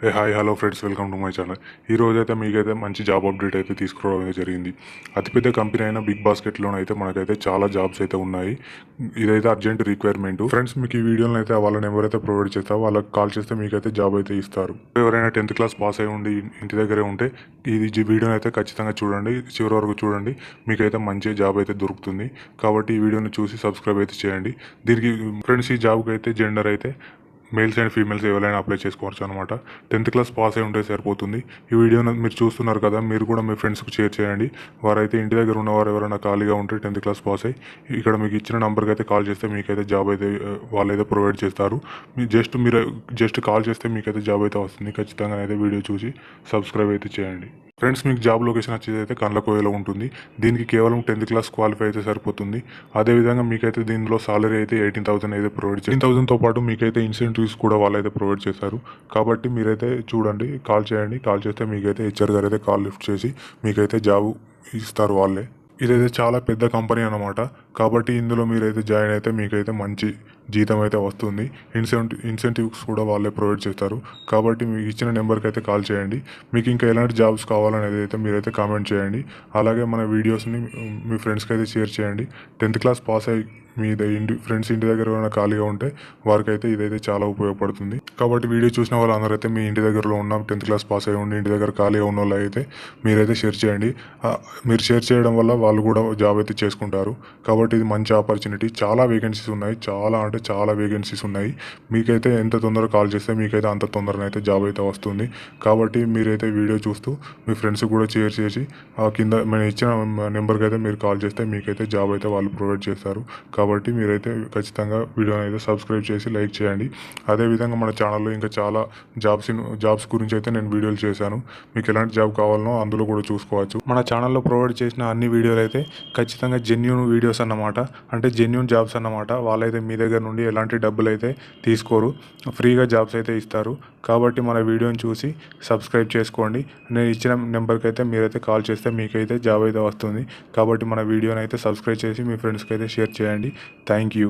Hi hello friends, welcome to my channel. ఈ రోజైతే మీకైతే మంచి జాబ్ అప్డేట్ అయితే తీసుకురావడం అయితే జరిగింది. అతిపెద్ద కంపెనీ అయిన బిగ్ బాస్కెట్లోనైతే మనకైతే చాలా జాబ్స్ అయితే ఉన్నాయి. ఇదైతే అర్జెంట్ రిక్వైర్మెంట్. ఫ్రెండ్స్, మీకు ఈ వీడియోలో అయితే వాళ్ళ నెంబర్ అయితే ప్రొవైడ్ చేస్తారో వాళ్ళకి కాల్ చేస్తే మీకైతే జాబ్ అయితే ఇస్తారు. ఎవరైనా 10th క్లాస్ పాస్ అయి ఉండి ఇంటి దగ్గరే ఉంటే ఈ వీడియోని అయితే ఖచ్చితంగా చూడండి, చివరి వరకు చూడండి. మీకైతే మంచి జాబ్ అయితే దొరుకుతుంది. కాబట్టి ఈ వీడియోని చూసి సబ్స్క్రైబ్ అయితే చేయండి. దీనికి ఫ్రెండ్స్, ఈ జాబ్కి అయితే జెండర్ అయితే మేల్స్ అండ్ ఫీమేల్స్ ఎవరైనా అప్లై చేసుకోవచ్చు అనమాట. 10th క్లాస్ పాస్ అయి ఉంటే సరిపోతుంది. ఈ వీడియోని మీరు చూస్తున్నారు కదా, మీరు కూడా మీ ఫ్రెండ్స్కి షేర్ చేయండి. వారైతే ఇంటి దగ్గర ఉన్నవారు ఎవరైనా ఖాళీగా ఉంటే 10th క్లాస్ పాస్ అయ్యి ఇక్కడ మీకు ఇచ్చిన నెంబర్కి అయితే కాల్ చేస్తే మీకైతే జాబ్ అయితే వాళ్ళైతే ప్రొవైడ్ చేస్తారు. మీరు జస్ట్ కాల్ చేస్తే మీకైతే జాబ్ అయితే వస్తుంది. ఖచ్చితంగా అయితే వీడియో చూసి సబ్స్క్రైబ్ అయితే చేయండి. ఫ్రెండ్స్, మీకు జాబ్ లొకేషన్ వచ్చేది అయితే కండ్లకోయలో ఉంటుంది. దీనికి కేవలం 10th క్లాస్ క్వాలిఫై అయితే సరిపోతుంది. అదేవిధంగా మీకైతే దీనిలో సాలరీ అయితే 18,000 అయితే ప్రొవైడ్ చేస్తారు. 18,000తో పాటు మీకైతే ఇన్సెంటివ్స్ కూడా వాళ్ళైతే ప్రొవైడ్ చేస్తారు. కాబట్టి మీరైతే చూడండి, కాల్ చేయండి. కాల్ చేస్తే మీకైతే హెచ్ఆర్ గారు అయితే కాల్ లిఫ్ట్ చేసి మీకైతే జాబ్ ఇస్తారు వాళ్ళే. ఇదైతే చాలా పెద్ద కంపెనీ అన్నమాట. కాబట్టి ఇందులో మీరైతే జాయిన్ అయితే మీకైతే మంచి జీతం అయితే వస్తుంది. ఇన్సెంటివ్స్ కూడా వాళ్ళే ప్రొవైడ్ చేస్తారు. కాబట్టి మీకు ఇచ్చిన నెంబర్కి అయితే కాల్ చేయండి. మీకు ఇంకా ఎలాంటి జాబ్స్ కావాలనేది అయితే మీరైతే కామెంట్ చేయండి. అలాగే మన వీడియోస్ని మీ ఫ్రెండ్స్కి అయితే షేర్ చేయండి. 10th క్లాస్ పాస్ అయ్యి మీ ఫ్రెండ్స్ ఇంటి దగ్గర ఏమైనా ఖాళీగా ఉంటే వారికైతే ఇదైతే చాలా ఉపయోగపడుతుంది. కాబట్టి వీడియో చూసిన వాళ్ళందరూ అయితే మీ ఇంటి దగ్గరలో ఉన్న 10th క్లాస్ పాస్ అయ్యి ఉండి ఇంటి దగ్గర ఖాళీగా ఉన్న వాళ్ళు అయితే మీరైతే షేర్ చేయండి. మీరు షేర్ చేయడం వల్ల వాళ్ళు కూడా జాబ్ అయితే చేసుకుంటారు. కాబట్టి ఇది మంచి ఆపర్చునిటీ. చాలా వేకెన్సీస్ ఉన్నాయి, చాలా వేకెన్సీస్ ఉన్నాయి. మీకైతే ఎంత తొందరగా కాల్ చేస్తే మీకైతే అంత తొందరగా అయితే జాబ్ అయితే వస్తుంది. కాబట్టి మీరైతే వీడియో చూస్తూ మీ ఫ్రెండ్స్కి కూడా షేర్ చేసి కింద మేము ఇచ్చిన నెంబర్కి అయితే మీరు కాల్ చేస్తే మీకైతే జాబ్ అయితే వాళ్ళు ప్రొవైడ్ చేస్తారు. కాబట్టి మీరైతే ఖచ్చితంగా వీడియోని అయితే సబ్స్క్రైబ్ చేసి లైక్ చేయండి. అదేవిధంగా మన ఛానల్లో ఇంకా చాలా జాబ్స్ గురించి అయితే నేను వీడియోలు చేశాను. మీకు ఎలాంటి జాబ్ కావాలనో అందులో కూడా చూసుకోవచ్చు. మన ఛానల్లో ప్రొవైడ్ చేసిన అన్ని వీడియోలు అయితే ఖచ్చితంగా జెన్యూన్ వీడియోస్ అన్నమాట. అంటే జెన్యూన్ జాబ్స్ అన్నమాట. వాళ్ళైతే మీ దగ్గర నుండి ఎలాంటి డబ్బులు అయితే తీసుకోరు, ఫ్రీగా జాబ్స్ అయితే ఇస్తారు. కాబట్టి మన వీడియోని చూసి సబ్స్క్రైబ్ చేసుకోండి. నేను ఇచ్చిన నెంబర్కి అయితే మీరైతే కాల్ చేస్తే మీకైతే జాబ్ అయితే వస్తుంది. కాబట్టి మన వీడియోని అయితే సబ్స్క్రైబ్ చేసి మీ ఫ్రెండ్స్కి అయితే షేర్ చేయండి. Thank you.